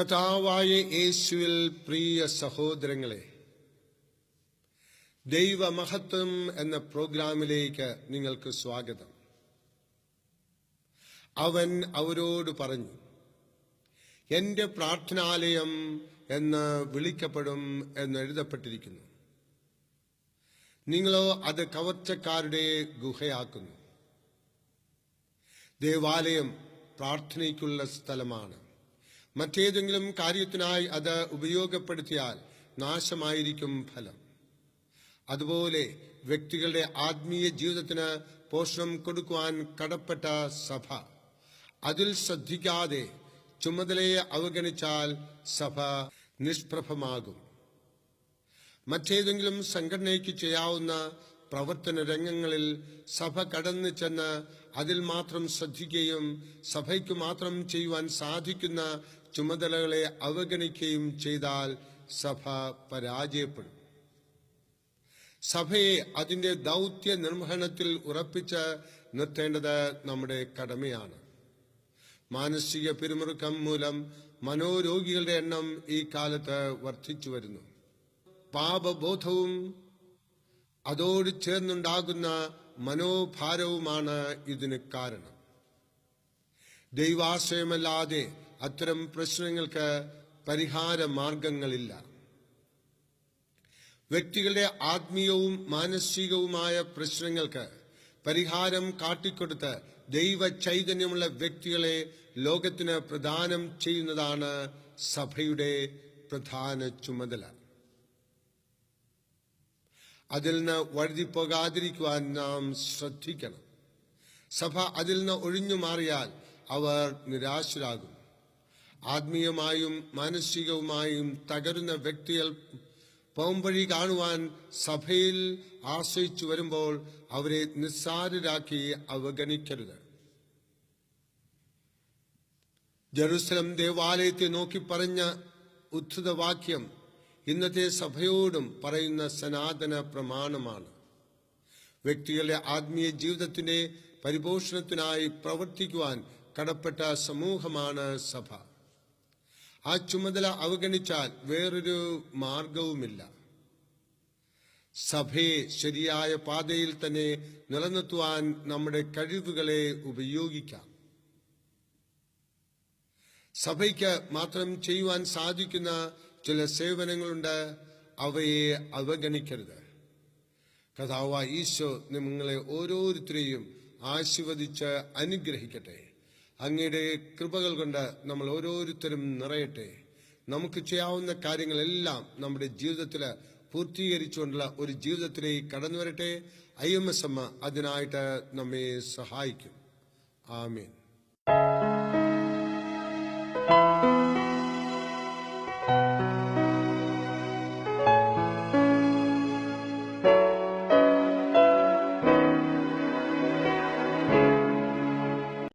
കർത്താവായ യേശുവിൽ പ്രിയ സഹോദരങ്ങളെ, ദൈവമഹത്വം എന്ന പ്രോഗ്രാമിലേക്ക് നിങ്ങൾക്ക് സ്വാഗതം. അവൻ അവരോട് പറഞ്ഞു, എന്റെ പ്രാർത്ഥനാലയം എന്ന് വിളിക്കപ്പെടും എന്നെഴുതപ്പെട്ടിരിക്കുന്നു. നിങ്ങളോ അത് കവർച്ചക്കാരുടെ ഗുഹയാക്കുന്നു. ദേവാലയം പ്രാർത്ഥനയ്ക്കുള്ള സ്ഥലമാണ്. മറ്റേതെങ്കിലും കാര്യത്തിനായി അത് ഉപയോഗപ്പെടുത്തിയാൽ നാശമായിരിക്കും ഫലം. അതുപോലെ വ്യക്തികളുടെ ആത്മീയ ജീവിതത്തിന് പോഷണം കൊടുക്കുവാൻ കടപ്പെട്ട സഭ അതിൽ ശ്രദ്ധിക്കാതെ ചുമതലയെ അവഗണിച്ചാൽ സഭ നിഷ്പ്രഭമാകും. മറ്റേതെങ്കിലും സംഘടനയ്ക്ക് ചെയ്യാവുന്ന പ്രവർത്തന രംഗങ്ങളിൽ സഭ കടന്നു ചെന്ന് അതിൽ മാത്രം ശ്രദ്ധിക്കുകയും സഭയ്ക്ക് മാത്രം ചെയ്യുവാൻ സാധിക്കുന്ന ചുമതലകളെ അവഗണിക്കുകയും ചെയ്താൽ സഭ പരാജയപ്പെടും. സഭയെ അതിന്റെ ദൗത്യ നിർവഹണത്തിൽ ഉറപ്പിച്ച് നിർത്തേണ്ടത് നമ്മുടെ കടമയാണ്. മാനസിക പിരിമുറുക്കം മൂലം മനോരോഗികളുടെ എണ്ണം ഈ കാലത്ത് വർദ്ധിച്ചു വരുന്നു. പാപബോധവും അതോട് ചേർന്നുണ്ടാകുന്ന മനോഭാരവുമാണ് ഇതിന് കാരണം. ദൈവാശ്രയമല്ലാതെ അത്തരം പ്രശ്നങ്ങൾക്ക് പരിഹാര മാർഗങ്ങളില്ല. വ്യക്തികളുടെ ആത്മീയവും മാനസികവുമായ പ്രശ്നങ്ങൾക്ക് പരിഹാരം കാട്ടിക്കൊടുത്ത് ദൈവ ചൈതന്യമുള്ള വ്യക്തികളെ ലോകത്തിന് പ്രദാനം ചെയ്യുന്നതാണ് സഭയുടെ പ്രധാന ചുമതല. അതിൽ നിന്ന് വഴുതിപ്പോകാതിരിക്കുവാൻ നാം ശ്രദ്ധിക്കണം. സഭ അതിൽ നിന്ന് ഒഴിഞ്ഞു മാറിയാൽ അവർ നിരാശരാകും. ആത്മീയമായും മാനസികവുമായും തകരുന്ന വ്യക്തികൾ പോംവഴി കാണുവാൻ സഭയിൽ ആശ്രയിച്ചു വരുമ്പോൾ അവരെ നിസ്സാരരാക്കി അവഗണിക്കരുത്. ജെറുസലം ദേവാലയത്തെ നോക്കി പറഞ്ഞ ഉദ്ധൃതവാക്യം ഇന്നത്തെ സഭയോടും പറയുന്ന സനാതന പ്രമാണമാണ്. വ്യക്തികളുടെ ആത്മീയ ജീവിതത്തിന്റെ പരിപോഷണത്തിനായി പ്രവർത്തിക്കുവാൻ കടപ്പെട്ട സമൂഹമാണ് സഭ. ആ ചുമതല അവഗണിച്ചാൽ വേറൊരു മാർഗവുമില്ല. സഭയെ ശരിയായ പാതയിൽ തന്നെ നിലനിർത്തുവാൻ നമ്മുടെ കഴിവുകളെ ഉപയോഗിക്കാം. സഭയ്ക്ക് മാത്രം ചെയ്യുവാൻ സാധിക്കുന്ന ചില സേവനങ്ങളുണ്ട്, അവയെ അവഗണിക്കരുത്. കർത്താവായ ഈശോ നിങ്ങളെ ഓരോരുത്തരെയും ആശീർവദിച്ച് അനുഗ്രഹിക്കട്ടെ. അങ്ങയുടെ കൃപകൾ കൊണ്ട് നമ്മൾ ഓരോരുത്തരും നിറയട്ടെ. നമുക്ക് ചെയ്യാവുന്ന കാര്യങ്ങളെല്ലാം നമ്മുടെ ജീവിതത്തിൽ പൂർത്തീകരിച്ചുകൊണ്ടുള്ള ഒരു ജീവിതത്തിലേക്ക് കടന്നു വരട്ടെ. IMSM അതിനായിട്ട് നമ്മെ സഹായിക്കും. ആമേൻ.